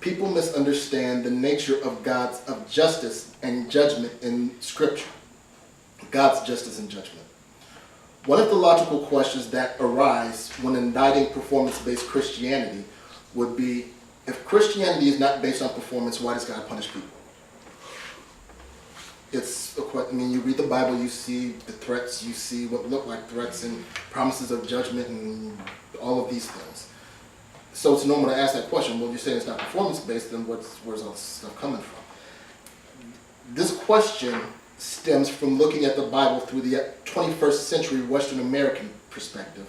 people misunderstand the nature of of justice and judgment in Scripture. God's justice and judgment. One of the logical questions that arise when indicting performance-based Christianity would be, if Christianity is not based on performance, why does God punish people? You read the Bible, you see the threats, you see what look like threats and promises of judgment and all of these things. So it's normal to ask that question. Well, you're saying it's not performance-based, then where's all this stuff coming from? This question stems from looking at the Bible through the 21st century Western American perspective,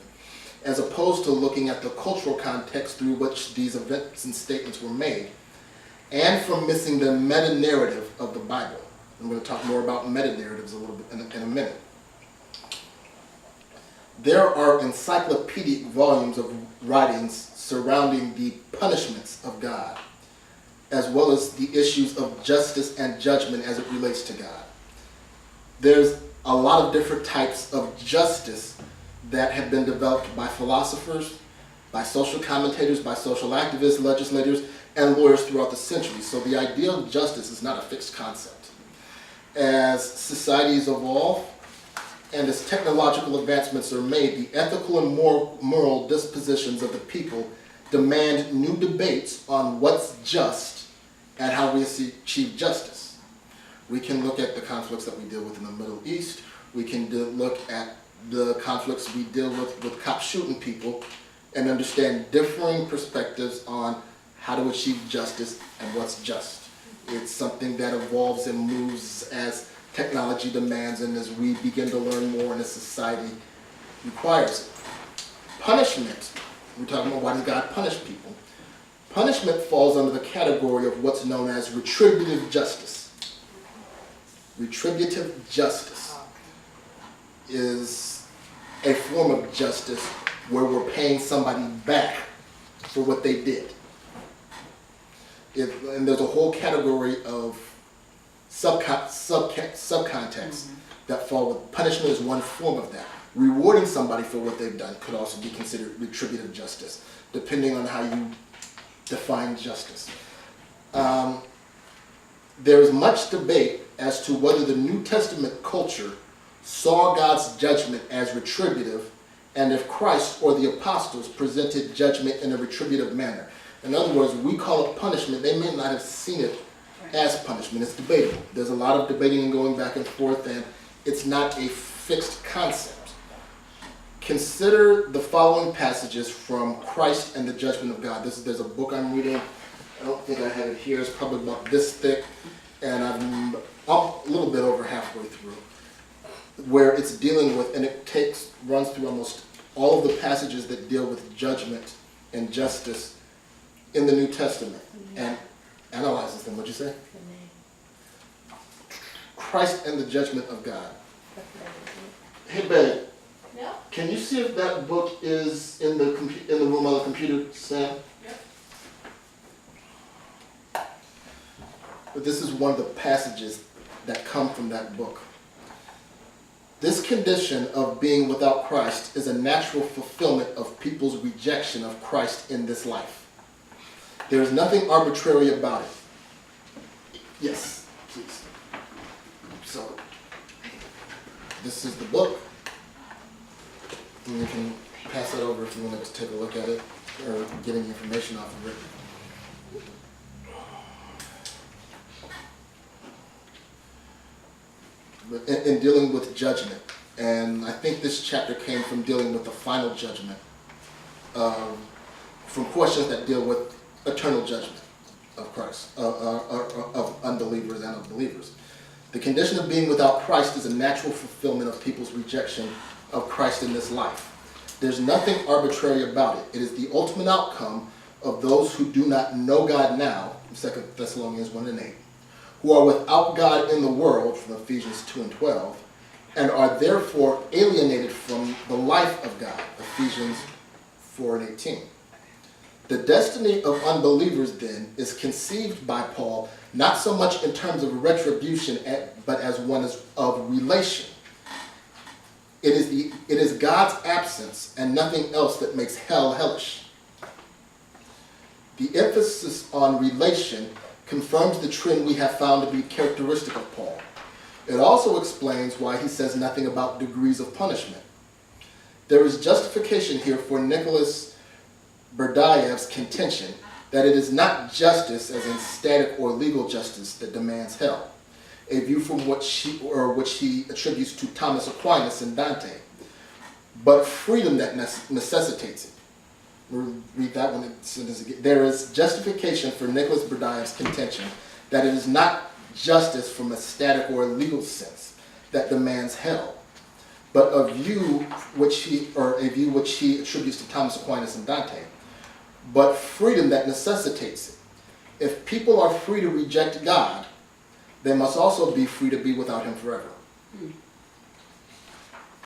as opposed to looking at the cultural context through which these events and statements were made, and from missing the meta-narrative of the Bible. I'm going to talk more about meta-narratives a little bit in a minute. There are encyclopedic volumes of writings surrounding the punishments of God, as well as the issues of justice and judgment as it relates to God. There's a lot of different types of justice that have been developed by philosophers, by social commentators, by social activists, legislators, and lawyers throughout the centuries. So the idea of justice is not a fixed concept. As societies evolve and as technological advancements are made, the ethical and moral dispositions of the people demand new debates on what's just and how we achieve justice. We can look at the conflicts that we deal with in the Middle East. We can look at the conflicts we deal with cops shooting people, and understand differing perspectives on how to achieve justice and what's just. It's something that evolves and moves as technology demands and as we begin to learn more and as society requires it. Punishment, we're talking about why does God punish people? Punishment falls under the category of what's known as retributive justice. Retributive justice is a form of justice where we're paying somebody back for what they did. And there's a whole category of subcontexts that fall with punishment is one form of that. Rewarding somebody for what they've done could also be considered retributive justice, depending on how you define justice. There is much debate as to whether the New Testament culture saw God's judgment as retributive, and if Christ or the apostles presented judgment in a retributive manner. In other words, we call it punishment. They may not have seen it as punishment. It's debatable. There's a lot of debating and going back and forth, and it's not a fixed concept. Consider the following passages from Christ and the Judgment of God. There's a book I'm reading. I don't think I have it here. It's probably about this thick, and I'm a little bit over halfway through, where it's dealing with, and it runs through almost all of the passages that deal with judgment and justice in the New Testament, and analyzes them. What'd you say? Christ and the Judgment of God. Hey, babe. Yeah. Can you see if that book is in the room on the computer, Sam? Yep. But this is one of the passages that come from that book. This condition of being without Christ is a natural fulfillment of people's rejection of Christ in this life. There is nothing arbitrary about it. Yes, please. So, this is the book. And you can pass it over if you want to take a look at it or get any information off of it. But in dealing with judgment, and I think this chapter came from dealing with the final judgment, from questions that deal with eternal judgment of Christ, of unbelievers and of believers. The condition of being without Christ is a natural fulfillment of people's rejection of Christ in this life. There's nothing arbitrary about it. It is the ultimate outcome of those who do not know God now, 2 Thessalonians 1 and 8, who are without God in the world, from Ephesians 2 and 12, and are therefore alienated from the life of God, Ephesians 4 and 18. The destiny of unbelievers, then, is conceived by Paul not so much in terms of retribution, but as one of relation. It is God's absence and nothing else that makes hell hellish. The emphasis on relation confirms the trend we have found to be characteristic of Paul. It also explains why he says nothing about degrees of punishment. There is justification here for Nicholas Berdyaev's contention that it is not justice, as in static or legal justice, that demands hell, a view from which he attributes to Thomas Aquinas and Dante, but freedom that necessitates it. We'll read that one sentence again. There is justification for Nicholas Berdyaev's contention that it is not justice from a static or a legal sense that demands hell, but a view which he attributes to Thomas Aquinas and Dante, but freedom that necessitates it. If people are free to reject God, they must also be free to be without him forever.